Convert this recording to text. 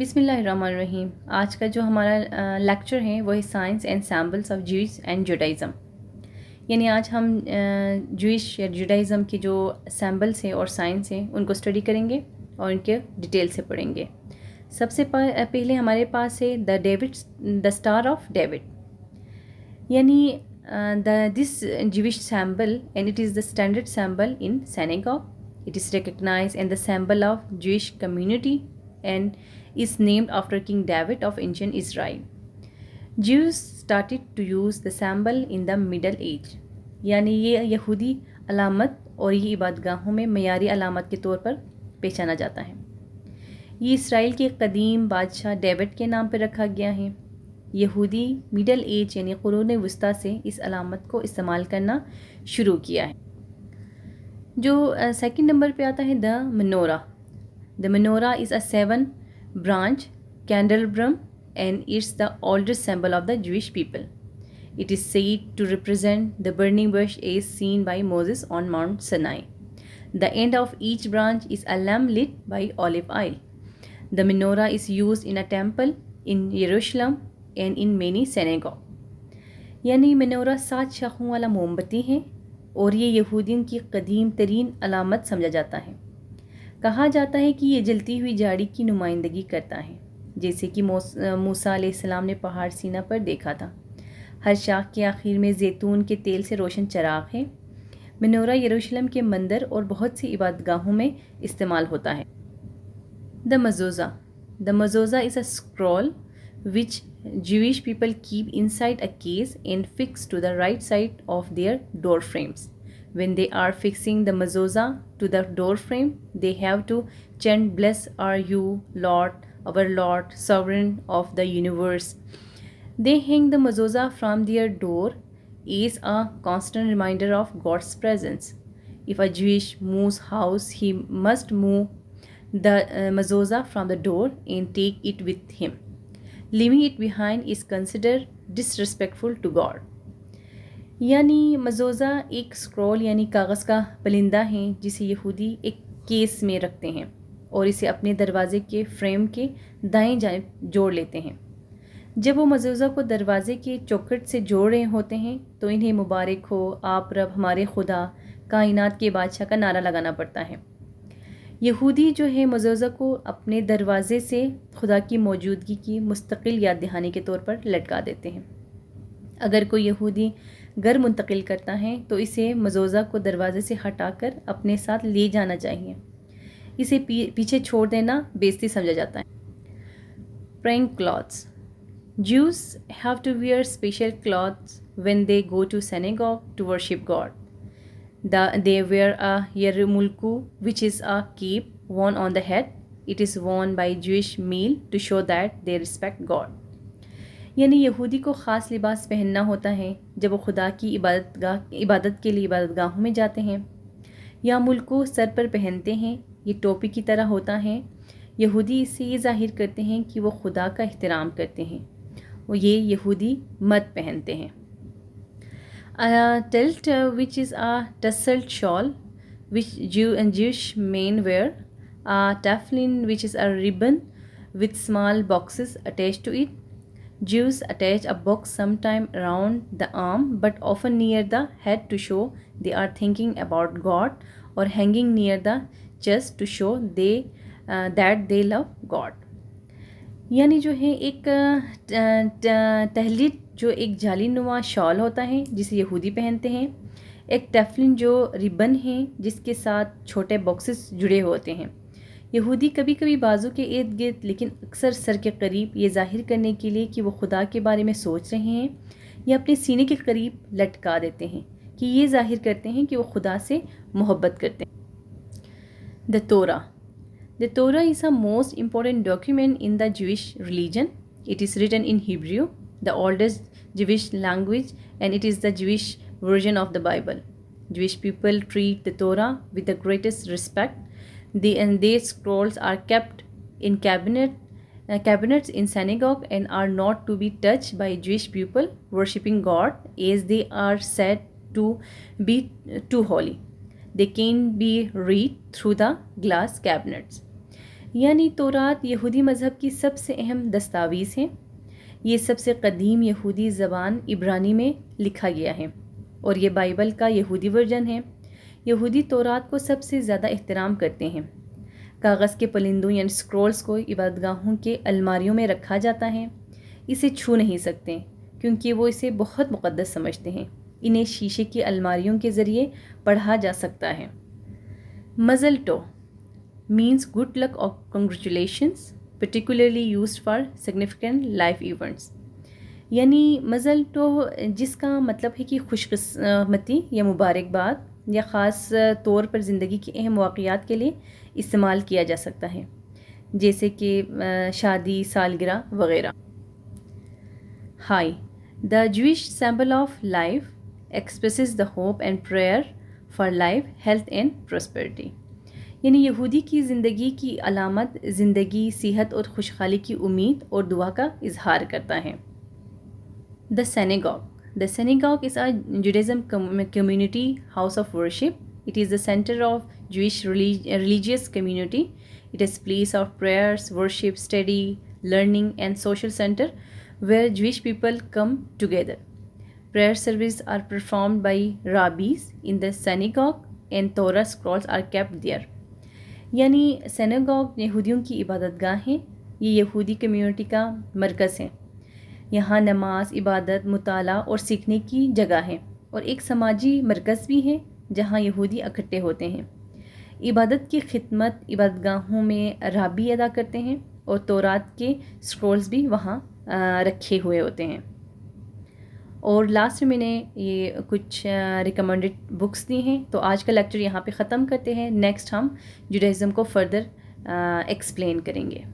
बिस्मिल्लाहिर्रहमानिर्रहीम। आज का जो हमारा लेक्चर है वो है science and symbols of Jewish and Judaism. यानी आज हम ज्यूइश या जुडाइज़म के जो सैम्बल्स हैं और साइंस हैं उनको स्टडी करेंगे और इनके डिटेल से पढ़ेंगे। सबसे पहले हमारे पास है द स्टार ऑफ डेविड। यानी this Jewish sample and it is the standard sample in synagogue. It is recognized and the symbol of Jewish community and is named after King David of ancient Israel. Jews started to use the symbol in the Middle Age. यानी ये यहूदी अलामत और ये इबादतगाहों में मयारी अलामत के तौर पर पहचाना जाता है। ये इसराइल के कदीम बादशाह डेविड के नाम पर रखा गया है। यहूदी मिडल एज यानी कुरून वस्ता से इस अलामत को इस्तेमाल करना शुरू किया है। जो सेकंड नंबर पे आता है the Monera. The Monera is a 7 branch candelabrum and it's the oldest symbol of the Jewish people. It is said to represent the burning bush as seen by Moses on Mount Sinai. The end of each branch is a lamp lit by olive oil. The menorah is used in a temple in Jerusalem and in many synagogues. यानी minora 7 शाखों वाला मोमबत्ती है और ये यहूदियों की कदीम तरीन अलामत समझा जाता है। कहा जाता है कि ये जलती हुई झाड़ी की नुमाइंदगी करता है, जैसे कि मूसा अलैहिस्सलाम ने पहाड़ सीना पर देखा था। हर शाख के आखिर में जैतून के तेल से रोशन चराग है। मेनोरा यरूशलेम के मंदिर और बहुत सी इबादतगाहों में इस्तेमाल होता है। The mezuzah. The mezuzah is a scroll which Jewish people keep inside a case and fixed to the right side of their door frames. When they are fixing the mezuzah to the door frame, they have to chant, "Blessed are you, Lord, our Lord, sovereign of the universe." They hang the mezuzah from their door as a constant reminder of God's presence. If a Jewish moves house, he must move the mezuzah from the door and take it with him. Leaving it behind is considered disrespectful to God. यानी मज़ोज़ा एक scroll यानी कागज़ का परिंदा है जिसे यहूदी एक केस में रखते हैं और इसे अपने दरवाज़े के फ्रेम के दाएं जानिब जोड़ लेते हैं। जब वो मज़ोज़ा को दरवाज़े के चौखट से जोड़ रहे होते हैं तो इन्हें मुबारक हो आप रब हमारे खुदा कायनात के बादशाह का नारा लगाना पड़ता है। यहूदी जो है मज़ोज़ा को अपने दरवाज़े से खुदा की मौजूदगी की मुस्तकिल याद दहानी के तौर पर लटका देते हैं। अगर कोई यहूदी घर मुंतकिल करता है तो इसे मज़ोज़ा को दरवाज़े से हटाकर अपने साथ ले जाना चाहिए। इसे पीछे छोड़ देना बेइज्जती समझा जाता है। Praying clothes. Jews have to wear special clothes when they go to synagogue to worship God. They wear a yarmulku, which is a cape worn on the head. It is worn by Jewish male to show that they respect God. यानी यहूदी को ख़ास लिबास पहनना होता है जब वो खुदा की इबादत के लिए इबादतगाहों में जाते हैं। या मुल्को सर पर पहनते हैं, ये टोपी की तरह होता है। यहूदी इससे ये ज़ाहिर करते हैं कि वो खुदा का एहतराम करते हैं। वो ये यहूदी मत पहनते हैं। A tilt, which is a tasseled shawl, which Jewish men wear. A tefillin, which is a ribbon with small boxes attached to it. Jews attach a box sometime around the arm, but often near the head to show they are thinking about God, or hanging near the chest to show that they love God. यानी जो है एक तहलीट जो एक जालीनुमा shawl होता है जिसे यहूदी पहनते हैं। एक टेफलिन जो रिबन है जिसके साथ छोटे बॉक्सेस जुड़े होते हैं। यहूदी कभी कभी बाजू के इर्द गिर्द लेकिन अक्सर सर के करीब ये जाहिर करने के लिए कि वो खुदा के बारे में सोच रहे हैं या अपने सीने के करीब लटका देते हैं कि ये जाहिर करते हैं कि वो खुदा से मोहब्बत करते हैं। द तोरा। The Torah is the most important document in the Jewish religion. It is written in Hebrew, the oldest Jewish language, and it is the Jewish version of the Bible. Jewish people treat the Torah with the greatest respect. Their scrolls are kept in cabinets in synagogue and are not to be touched by Jewish people worshipping God, as they are said to be too holy. They can be read through the glass cabinets. यानी तौरात यहूदी मज़हब की सबसे अहम दस्तावेज़ है। ये सबसे क़दीम यहूदी ज़बान इब्रानी में लिखा गया है और ये बाइबल का यहूदी वर्जन है। यहूदी तौरात को सबसे ज़्यादा एहतराम करते हैं। कागज़ के परिंदों यानी स्क्रॉल्स को इबादतगाहों के अलमारियों में रखा जाता है। इसे छू नहीं सकते क्योंकि वो इसे बहुत मुक़द्दस समझते हैं। इन्हें शीशे की अलमारियों के ज़रिए पढ़ा जा सकता है। मज़ल to means good luck or congratulations, particularly used for significant life events। यानी मज़ल तो जिसका मतलब है कि खुशकिस्मती या मुबारकबाद या ख़ास तौर पर ज़िंदगी के अहम वाक़यात के लिए इस्तेमाल किया जा सकता है, जैसे कि शादी, सालगिरह वग़ैरह। High the Jewish symbol of life expresses the hope and prayer for life, health and prosperity। यानी यहूदी की ज़िंदगी की अलामत ज़िंदगी, सेहत और खुशहाली की उम्मीद और दुआ का इजहार करता है। The synagogue is a Judaism community house of worship. It is the center of Jewish religious community. It is place of prayers, worship, study, learning and social center where Jewish people come together. Prayer services are performed by rabbis in the synagogue and Torah scrolls are kept there। यानी synagogue यहूदियों की इबादतगाह है। ये यहूदी community का मरकज़ है। यहाँ नमाज, इबादत, मुताला और सीखने की जगह है और एक समाजी मरकज़ भी है जहाँ यहूदी इकट्ठे होते हैं। इबादत की खिदमत इबादतगाहों में राबी अदा करते हैं और तौरात के स्क्रॉल्स भी वहाँ रखे हुए होते हैं। और लास्ट में मैंने ये कुछ रिकमेंडेड बुक्स दी हैं। तो आज का लेक्चर यहाँ पे ख़त्म करते हैं। नेक्स्ट हम जुडाइज़म को फर्दर एक्सप्लेन करेंगे।